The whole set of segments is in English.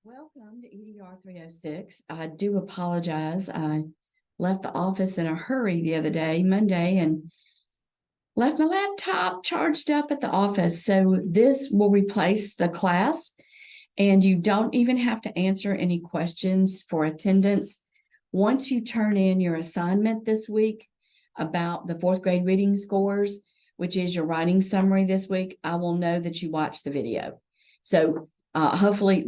Welcome to EDR 306. I do apologize. I left the office in a hurry the other day, Monday, and left my laptop charged up at the office. So this will replace the class, and you don't even have to answer any questions for attendance. Once you turn in your assignment this week about the fourth grade reading scores, which is your writing summary this week, I will know that you watched the video. So hopefully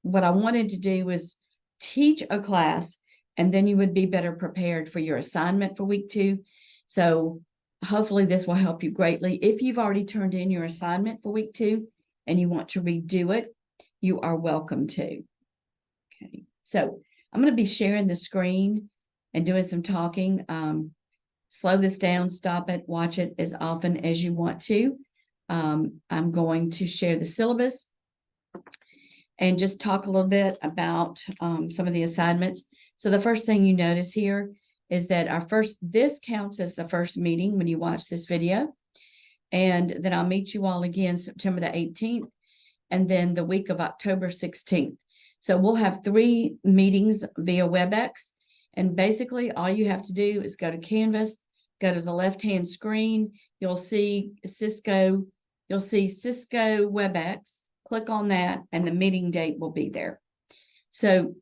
what I wanted to do was teach a class, and then you would be better prepared for your assignment for week 2. So hopefully this will help you greatly. If you've already turned in your assignment for week 2 and you want to redo it, you are welcome to. Okay, so I'm going to be sharing the screen and doing some talking. Slow this down, stop it, watch it as often as you want to. I'm going to share the syllabus and just talk a little bit about some of the assignments. So the first thing you notice here is that this counts as the first meeting when you watch this video. And then I'll meet you all again September the 18th and then the week of October 16th. So we'll have 3 meetings via WebEx. And basically all you have to do is go to Canvas, go to the left-hand screen. You'll see Cisco WebEx. Click on that and the meeting date will be there. So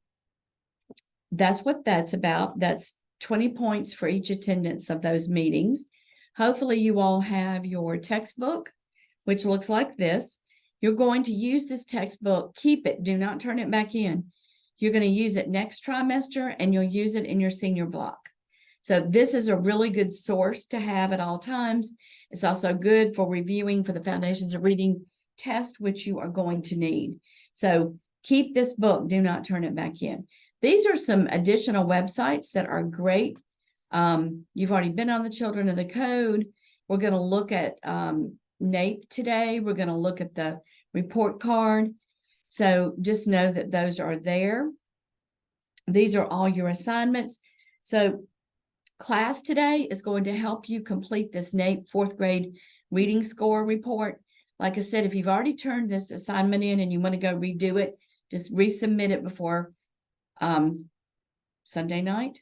that's what that's about. That's 20 points for each attendance of those meetings. Hopefully you all have your textbook, which looks like this. You're going to use this textbook. Keep it. Do not turn it back in. You're going to use it next trimester and you'll use it in your senior block. So this is a really good source to have at all times. It's also good for reviewing for the Foundations of Reading test, which you are going to need. So keep this book. Do not turn it back in. These are some additional websites that are great. You've already been on the Children of the Code. We're going to look at NAEP today. We're going to look at the report card. So just know that those are there. These are all your assignments. So class today is going to help you complete this NAEP 4th grade reading score report. Like I said, if you've already turned this assignment in and you want to go redo it, just resubmit it before Sunday night.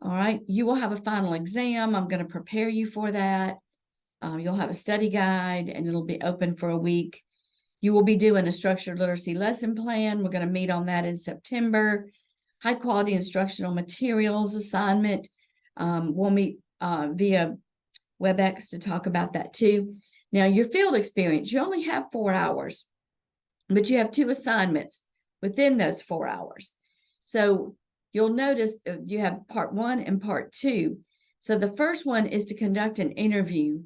All right, you will have a final exam. I'm going to prepare you for that. You'll have a study guide and it'll be open for a week. You will be doing a structured literacy lesson plan. We're going to meet on that in September. High quality instructional materials assignment. We'll meet via WebEx to talk about that too. Now, your field experience, you only have 4 hours, but you have 2 assignments within those 4 hours. So you'll notice you have part 1 and part 2. So the first one is to conduct an interview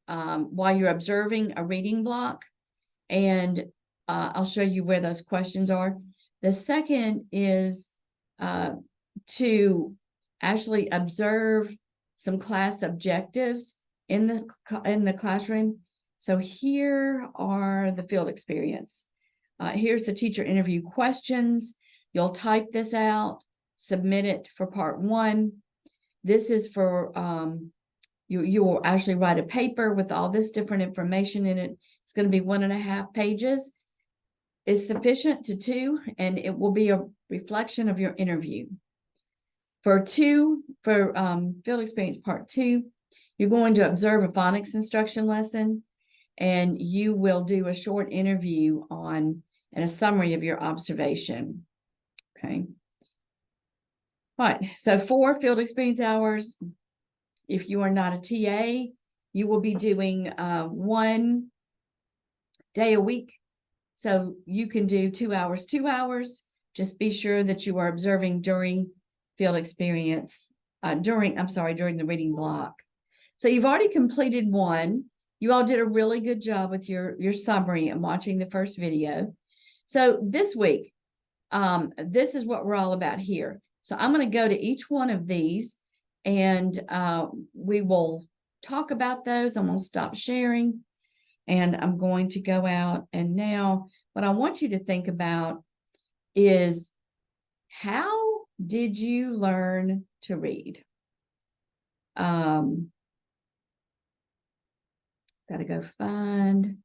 while you're observing a reading block. And I'll show you where those questions are. The second is to actually observe some class objectives in the classroom. So here are the field experience. Here's the teacher interview questions. You'll type this out, submit it for part 1. This is for, you will actually write a paper with all this different information in it. It's going to be 1.5 pages. Is sufficient to 2, and it will be a reflection of your interview. For field experience part 2, you're going to observe a phonics instruction lesson, and you will do a short interview and a summary of your observation. Okay. All right. So 4 field experience hours. If you are not a TA, you will be doing 1 day a week. So you can do 2 hours, 2 hours. Just be sure that you are observing during field experience, during the reading block. So you've already completed 1. You all did a really good job with your summary and watching the first video. So this week, this is what we're all about here. So I'm going to go to each one of these and we will talk about those. I'm going to stop sharing and I'm going to go out. And now what I want you to think about is, how did you learn to read? Got to go find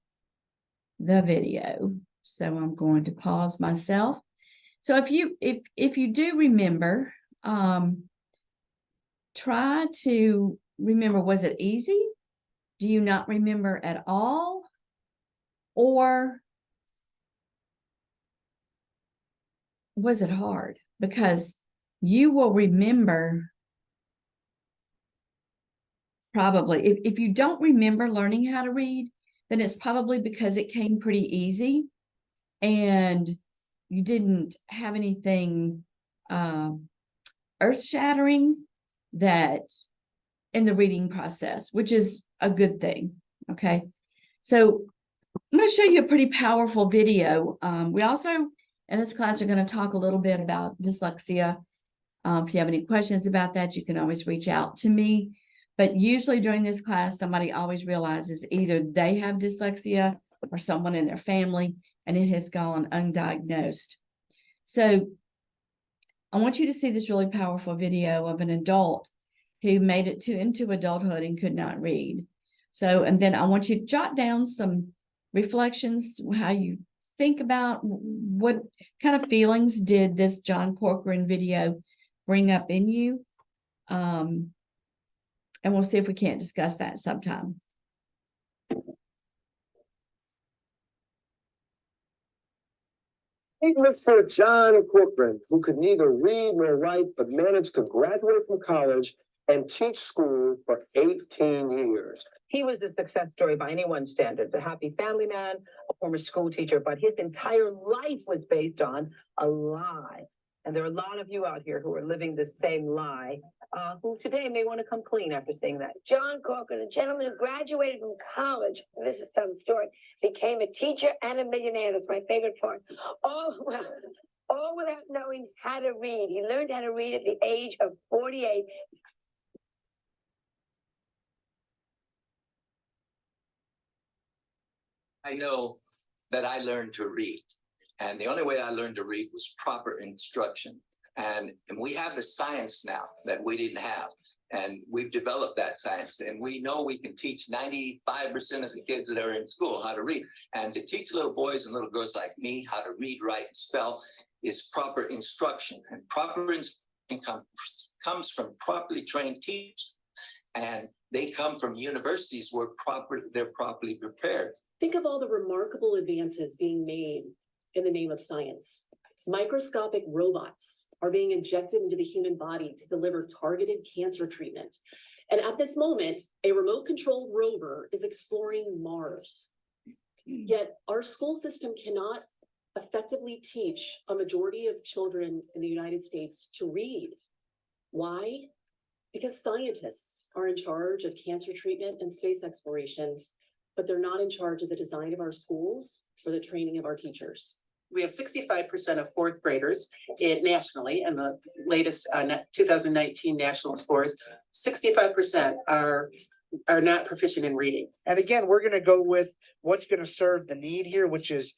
the video. So I'm going to pause myself. So if you do remember, try to remember, was it easy? Do you not remember at all? Or was it hard? Because you will remember probably, if you don't remember learning how to read, then it's probably because it came pretty easy and you didn't have anything earth-shattering that in the reading process, which is a good thing. Okay, so I'm going to show you a pretty powerful video. We also in this class are going to talk a little bit about dyslexia. If you have any questions about that, you can always reach out to me. But usually during this class, somebody always realizes either they have dyslexia or someone in their family, and it has gone undiagnosed. So I want you to see this really powerful video of an adult who made it into adulthood and could not read. So, and then I want you to jot down some reflections, how you think about what kind of feelings did this John Corcoran video bring up in you. And we'll see if we can't discuss that sometime. Meet Mr. John Corcoran, who could neither read nor write, but managed to graduate from college and teach school for 18 years. He was a success story by anyone's standards, a happy family man, a former school teacher, but his entire life was based on a lie. And there are a lot of you out here who are living the same lie, who today may want to come clean after seeing that. John Corcoran, a gentleman who graduated from college, this is some story, became a teacher and a millionaire. That's my favorite part. All without knowing how to read. He learned how to read at the age of 48. I know that I learned to read, and the only way I learned to read was proper instruction. And we have the science now that we didn't have, and we've developed that science, and we know we can teach 95% of the kids that are in school how to read. And to teach little boys and little girls like me how to read, write, and spell is proper instruction, and proper instruction comes from properly trained teachers, and they come from universities where they're properly prepared. Think of all the remarkable advances being made in the name of science. Microscopic robots are being injected into the human body to deliver targeted cancer treatment. And at this moment, a remote-controlled rover is exploring Mars. Yet our school system cannot effectively teach a majority of children in the United States to read. Why? Because scientists are in charge of cancer treatment and space exploration, but they're not in charge of the design of our schools or the training of our teachers. We have 65% of fourth graders nationally, and the latest 2019 national scores, 65% are not proficient in reading. And again, we're going to go with what's going to serve the need here, which is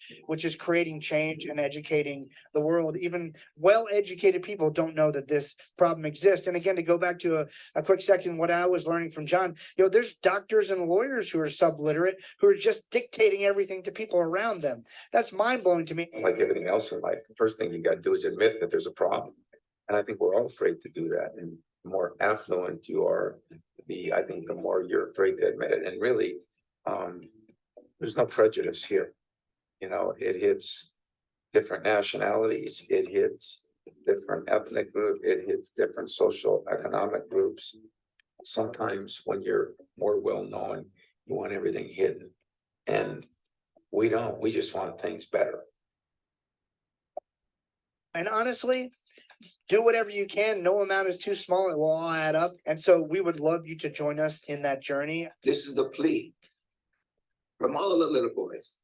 creating change and educating the world. Even well-educated people don't know that this problem exists. And again, to go back to a quick second, what I was learning from John, there's doctors and lawyers who are subliterate, who are just dictating everything to people around them. That's mind-blowing to me. Like everything else in life, the first thing you got to do is admit that there's a problem. And I think we're all afraid to do that. And the more affluent you are, I think the more you're afraid to admit it. And really, there's no prejudice here. It hits different nationalities, it hits different ethnic groups, it hits different social economic groups. Sometimes when you're more well-known, you want everything hidden. And we don't, we just want things better. And honestly, do whatever you can. No amount is too small. It will all add up. And so we would love you to join us in that journey. This is the plea from all the little boys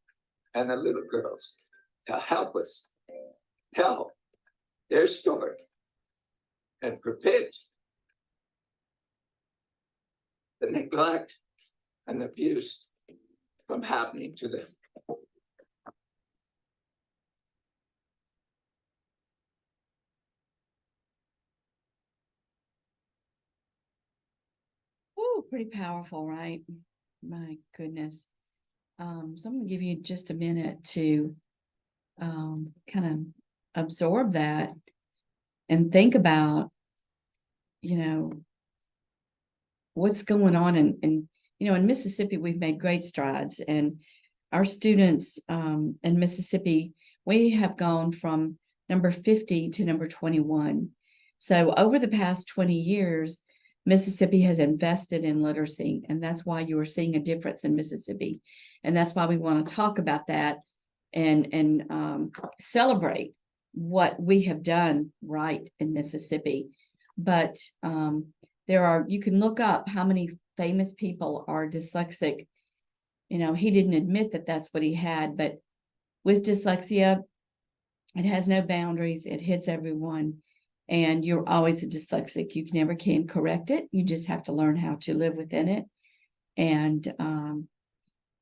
and the little girls to help us tell their story and prevent the neglect and abuse from happening to them. Oh, pretty powerful, right? My goodness. So I'm going to give you just a minute to kind of absorb that and think about, you know, what's going on in Mississippi. We've made great strides, and our students in Mississippi, we have gone from number 50 to number 21. So over the past 20 years, Mississippi has invested in literacy, and that's why you are seeing a difference in Mississippi. And that's why we want to talk about that and celebrate what we have done right in Mississippi. But you can look up how many famous people are dyslexic. He didn't admit that that's what he had, but with dyslexia, it has no boundaries. It hits everyone, and you're always a dyslexic. You never can correct it. You just have to learn how to live within it. And,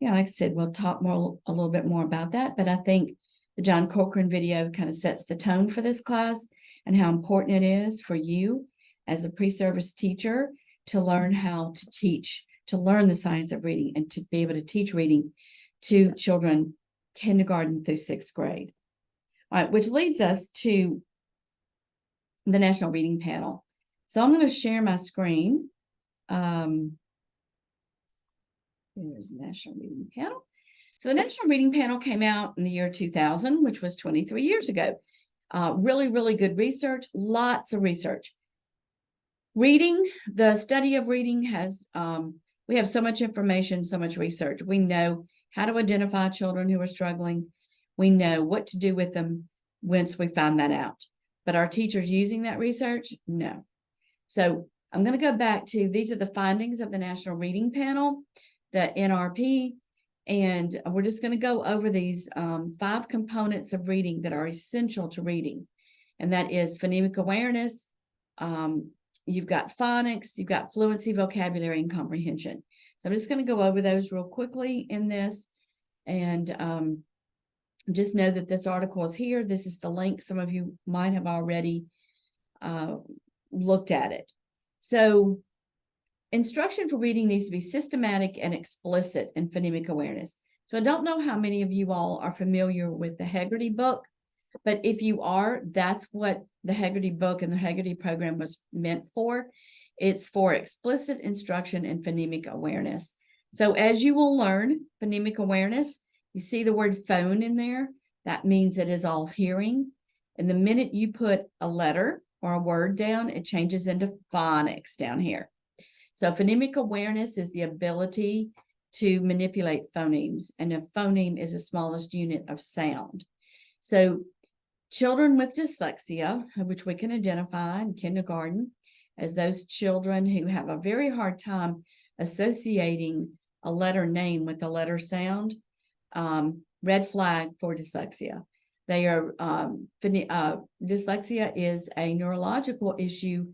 like I said, we'll talk a little bit more about that, but I think the John Corcoran video kind of sets the tone for this class and how important it is for you as a pre-service teacher to learn how to teach, to learn the science of reading, and to be able to teach reading to children kindergarten through 6th grade. All right, which leads us to the National Reading Panel. So I'm going to share my screen. Here's the National Reading Panel. So the National Reading Panel came out in the year 2000, which was 23 years ago. Really, really good research, lots of research. Reading, the study of reading has, we have so much information, so much research. We know how to identify children who are struggling. We know what to do with them once we find that out. But are teachers using that research? No. So I'm going to go back to, these are the findings of the National Reading Panel, the NRP, and we're just going to go over these 5 components of reading that are essential to reading. And that is phonemic awareness, you've got phonics, you've got fluency, vocabulary, and comprehension. So I'm just going to go over those real quickly in this. And just know that this article is here. This is the link. Some of you might have already looked at it. So instruction for reading needs to be systematic and explicit in phonemic awareness. So I don't know how many of you all are familiar with the Heggerty book, but if you are, that's what the Heggerty book and the Heggerty program was meant for. It's for explicit instruction in phonemic awareness. So as you will learn phonemic awareness, you see the word phone in there. That means it is all hearing. And the minute you put a letter or a word down, it changes into phonics down here. So phonemic awareness is the ability to manipulate phonemes, and a phoneme is the smallest unit of sound. So children with dyslexia, which we can identify in kindergarten as those children who have a very hard time associating a letter name with a letter sound, red flag for dyslexia. They are dyslexia is a neurological issue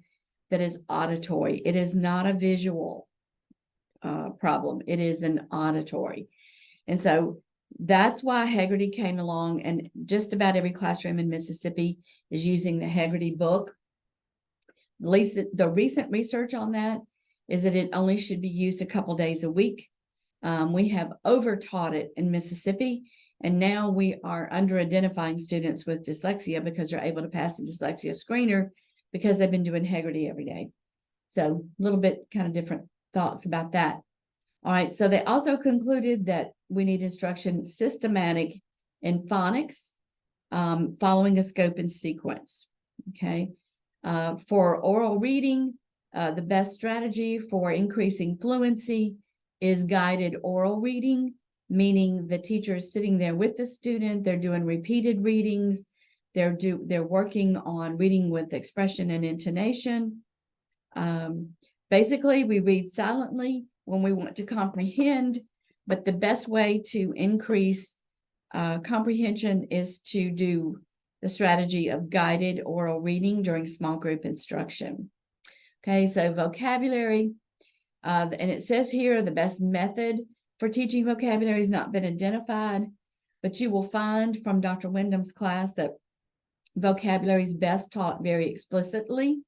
that is auditory. It is not a visual problem. It is an auditory. And so that's why Heggerty came along, and just about every classroom in Mississippi is using the Heggerty book. At least the recent research on that is that it only should be used a couple days a week. We have over-taught it in Mississippi, and now we are under-identifying students with dyslexia because they're able to pass the dyslexia screener because they've been doing Heggerty every day. So a little bit kind of different thoughts about that. All right, so they also concluded that we need instruction systematic in phonics, following a scope and sequence, okay? For oral reading, the best strategy for increasing fluency is guided oral reading, meaning the teacher is sitting there with the student, they're doing repeated readings, they're working on reading with expression and intonation. Basically, we read silently when we want to comprehend, but the best way to increase comprehension is to do the strategy of guided oral reading during small group instruction. Okay, so vocabulary, and it says here the best method for teaching vocabulary has not been identified, but you will find from Dr. Wyndham's class that vocabulary is best taught very explicitly.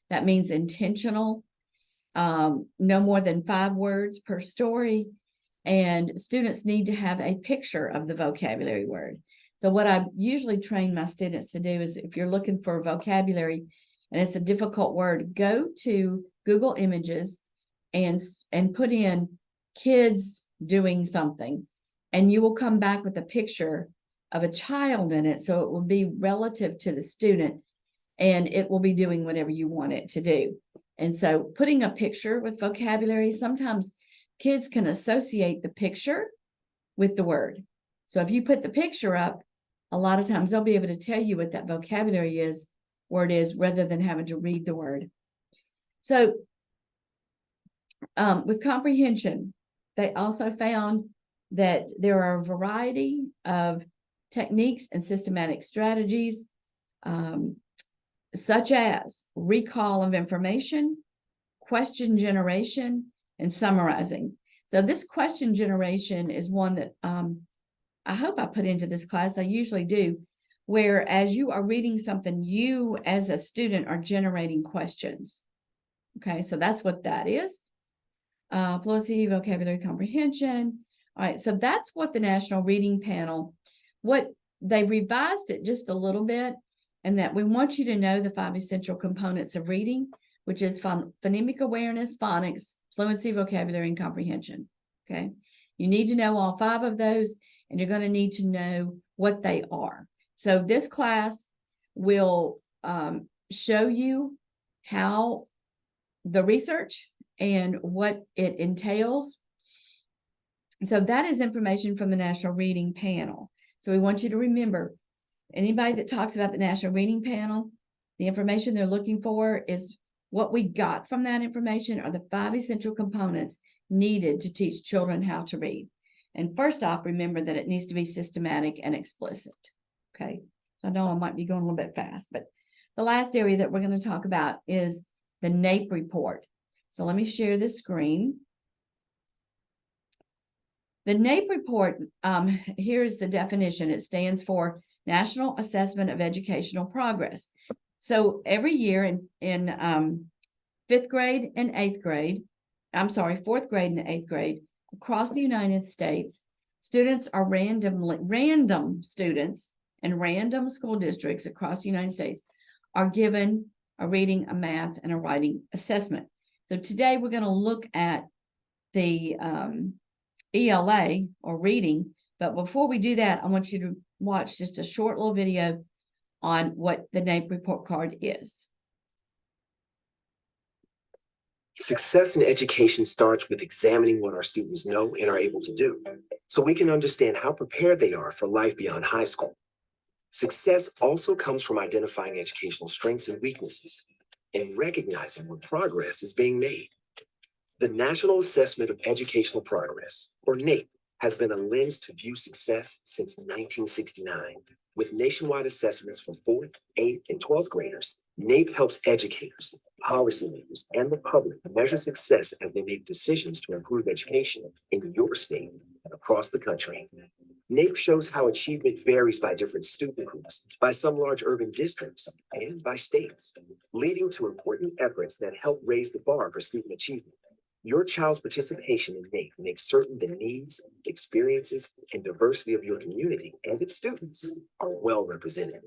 That means intentional, no more than 5 words per story, and students need to have a picture of the vocabulary word. So what I usually train my students to do is if you're looking for vocabulary and it's a difficult word, go to Google Images and put in kids doing something, and you will come back with a picture of a child in it. So it will be relative to the student and it will be doing whatever you want it to do. And so putting a picture with vocabulary, sometimes kids can associate the picture with the word. So if you put the picture up, a lot of times they'll be able to tell you what that vocabulary is, word is, rather than having to read the word. So with comprehension, they also found that there are a variety of techniques and systematic strategies, such as recall of information, question generation, and summarizing. So this question generation is one that I hope I put into this class. I usually do, where as you are reading something, you as a student are generating questions. Okay, so that's what that is. Fluency, vocabulary, comprehension. All right, so that's what the National Reading Panel, what they revised it just a little bit, and that we want you to know the 5 essential components of reading, which is phonemic awareness, phonics, fluency, vocabulary, and comprehension. Okay, you need to know all 5 of those, and you're going to need to know what they are. So this class will show you how the research and what it entails. So that is information from the National Reading Panel. So we want you to remember, anybody that talks about the National Reading Panel, the information they're looking for is what we got from that information are the 5 essential components needed to teach children how to read. And first off, remember that it needs to be systematic and explicit. Okay, so I know I might be going a little bit fast, but the last area that we're going to talk about is the NAEP report. So let me share this screen. The NAEP report, here's the definition. It stands for National Assessment of Educational Progress. So every year in 5th grade and 8th grade, I'm sorry, 4th grade and 8th grade, across the United States, students are random students and random school districts across the United States are given a reading, a math, and a writing assessment. So today we're going to look at the ELA or reading, but before we do that, I want you to watch just a short little video on what the NAEP report card is. Success in education starts with examining what our students know and are able to do, so we can understand how prepared they are for life beyond high school. Success also comes from identifying educational strengths and weaknesses and recognizing where progress is being made. The National Assessment of Educational Progress, or NAEP, has been a lens to view success since 1969. With nationwide assessments for 4th, 8th, and 12th graders, NAEP helps educators, policymakers, and the public measure success as they make decisions to improve education in your state and across the country. NAEP shows how achievement varies by different student groups, by some large urban districts, and by states, leading to important efforts that help raise the bar for student achievement. Your child's participation in NAEP makes certain the needs, experiences, and diversity of your community and its students are well represented.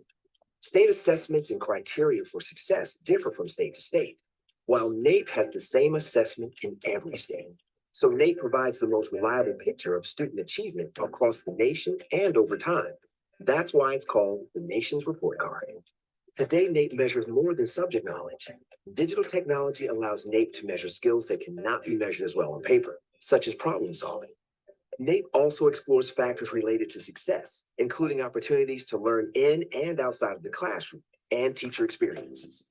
State assessments and criteria for success differ from state to state, while NAEP has the same assessment in every state. So NAEP provides the most reliable picture of student achievement across the nation and over time. That's why it's called the nation's report card. Today, NAEP measures more than subject knowledge. Digital technology allows NAEP to measure skills that cannot be measured as well on paper, such as problem solving. NAEP also explores factors related to success, including opportunities to learn in and outside of the classroom and teacher experiences.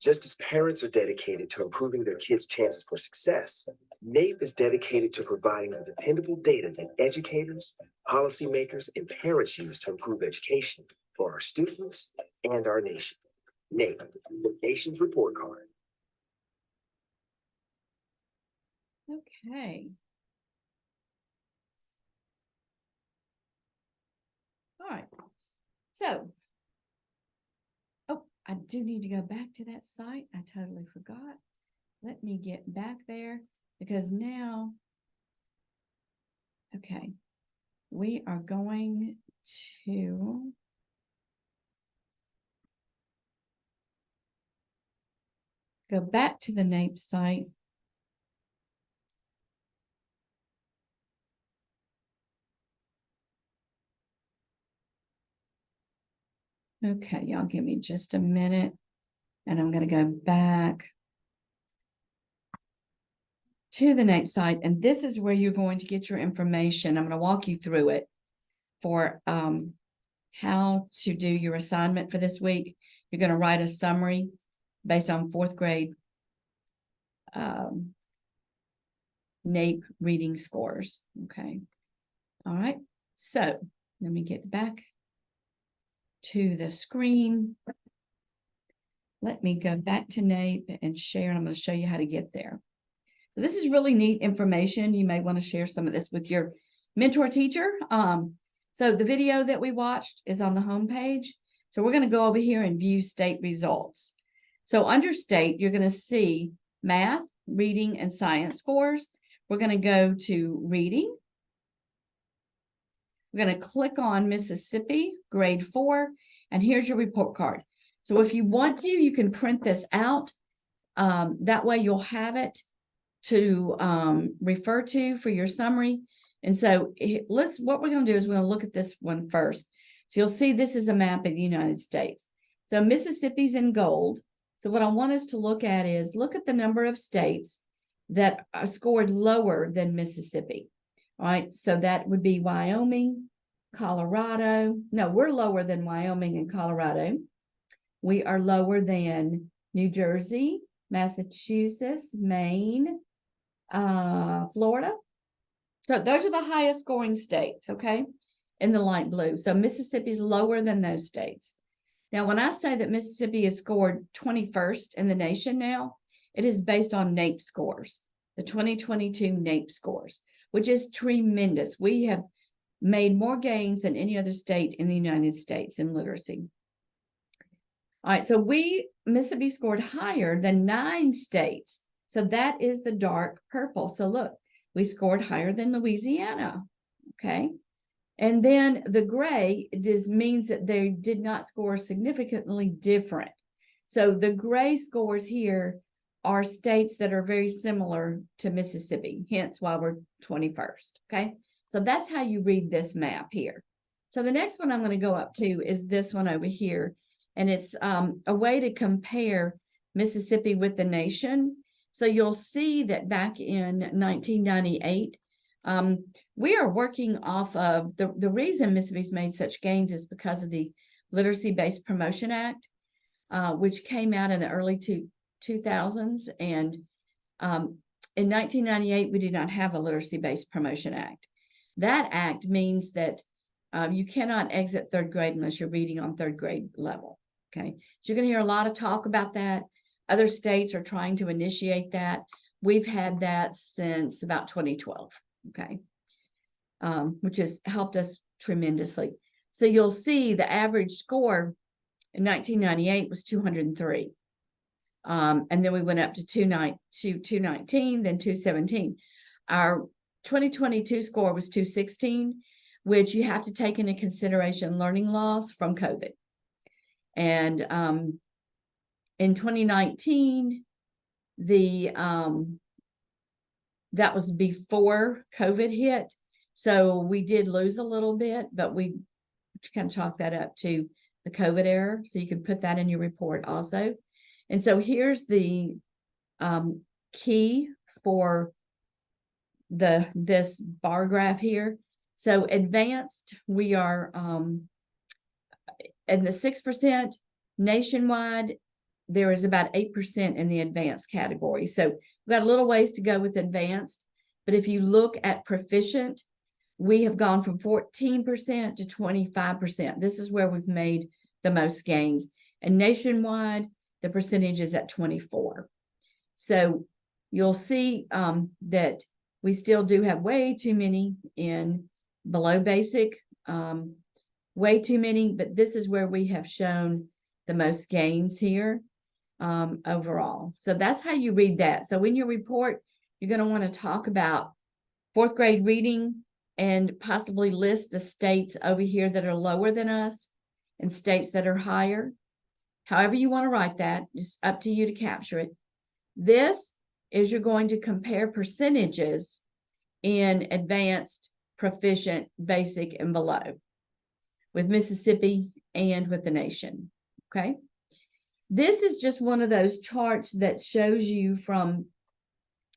Just as parents are dedicated to improving their kids' chances for success, NAEP is dedicated to providing the dependable data that educators, policymakers, and parents use to improve education for our students and our nation. NAEP, the nation's report card. Okay. All right. So, oh, I do need to go back to that site. I totally forgot. Let me get back there because now, okay, we are going to go back to the NAEP site. Okay, y'all give me just a minute and I'm going to go back to the NAEP site. And this is where you're going to get your information. I'm going to walk you through it for how to do your assignment for this week. You're going to write a summary based on fourth grade NAEP reading scores. Okay. All right. So let me get back to the screen. Let me go back to NAEP and share, and I'm going to show you how to get there. So this is really neat information. You may want to share some of this with your mentor teacher. So the video that we watched is on the home page. So we're going to go over here and view state results. So under state, you're going to see math, reading, and science scores. We're going to go to reading. We're going to click on Mississippi, grade 4, and here's your report card. So if you want to, you can print this out. That way you'll have it to refer to for your summary. And so what we're going to do is we're going to look at this one first. So you'll see this is a map of the United States. So Mississippi's in gold. So what I want us to look at is look at the number of states that are scored lower than Mississippi. All right, so that would be Wyoming, Colorado. No, we're lower than Wyoming and Colorado. We are lower than New Jersey, Massachusetts, Maine, Florida. So those are the highest scoring states, okay, in the light blue. So Mississippi is lower than those states. Now, when I say that Mississippi is scored 21st in the nation now, it is based on NAEP scores, the 2022 NAEP scores, which is tremendous. We have made more gains than any other state in the United States in literacy. All right, so Mississippi scored higher than 9 states. So that is the dark purple. So look, we scored higher than Louisiana, okay? And then the gray means that they did not score significantly different. So the gray scores here are states that are very similar to Mississippi, hence why we're 21st, okay? So that's how you read this map here. So the next one I'm going to go up to is this one over here. And it's a way to compare Mississippi with the nation. So you'll see that back in 1998, we are working off of the reason Mississippi's made such gains is because of the Literacy-Based Promotion Act, which came out in the early 2000s. And in 1998, we did not have a Literacy-Based Promotion Act. That act means that you cannot exit 3rd grade unless you're reading on 3rd grade level. Okay, so you're going to hear a lot of talk about that. Other states are trying to initiate that. We've had that since about 2012. Okay, which has helped us tremendously. So you'll see the average score in 1998 was 203. And then we went up to 219, then 217. Our 2022 score was 216, which you have to take into consideration learning loss from COVID. And in 2019, that was before COVID hit. So we did lose a little bit, but we kind of chalk that up to the COVID era. So you can put that in your report also. And so here's the key for this bar graph here. So advanced, we are in the 6%. Nationwide, there is about 8% in the advanced category. So we've got a little ways to go with advanced, but if you look at proficient, we have gone from 14% to 25%. This is where we've made the most gains. And nationwide, the percentage is at 24. So you'll see that we still do have way too many in below basic, way too many, but this is where we have shown the most gains here overall. So that's how you read that. So in your report, you're going to want to talk about 4th grade reading, and possibly list the states over here that are lower than us and states that are higher. However you want to write that, just up to you to capture it. This is you're going to compare percentages in advanced, proficient, basic, and below with Mississippi and with the nation, okay? This is just one of those charts that shows you from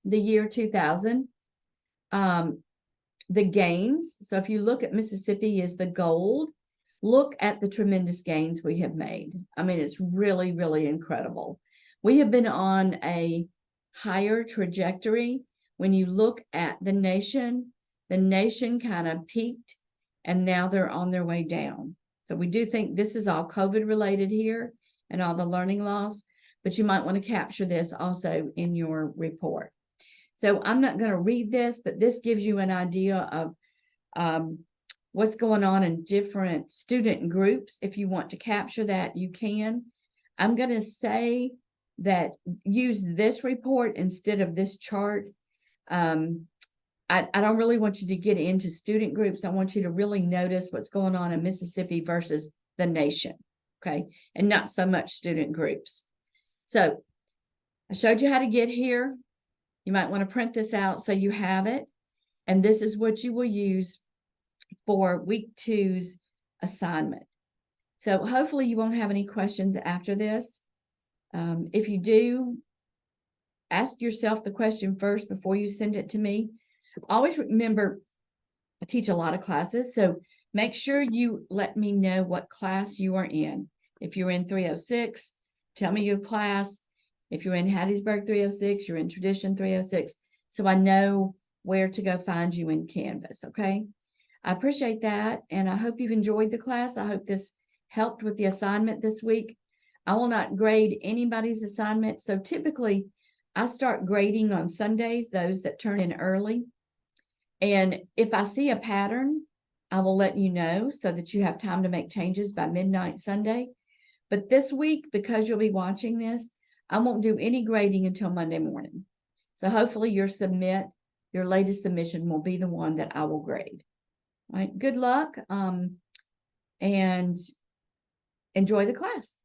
the year 2000, the gains. So if you look at Mississippi is the gold, look at the tremendous gains we have made. I mean, it's really, really incredible. We have been on a higher trajectory. When you look at the nation kind of peaked and now they're on their way down. So we do think this is all COVID related here and all the learning loss, but you might want to capture this also in your report. So I'm not going to read this, but this gives you an idea of what's going on in different student groups. If you want to capture that, you can. I'm going to say that use this report instead of this chart. I don't really want you to get into student groups. I want you to really notice what's going on in Mississippi versus the nation, okay? And not so much student groups. So I showed you how to get here. You might want to print this out so you have it. And this is what you will use for week 2's assignment. So hopefully you won't have any questions after this. If you do, ask yourself the question first before you send it to me. Always remember, I teach a lot of classes, so make sure you let me know what class you are in. If you're in 306, tell me your class. If you're in Hattiesburg 306, you're in Tradition 306, so I know where to go find you in Canvas, okay? I appreciate that, and I hope you've enjoyed the class. I hope this helped with the assignment this week. I will not grade anybody's assignment, so typically I start grading on Sundays, those that turn in early. And if I see a pattern, I will let you know so that you have time to make changes by midnight Sunday. But this week, because you'll be watching this, I won't do any grading until Monday morning. So hopefully your latest submission will be the one that I will grade. All right, good luck and enjoy the class.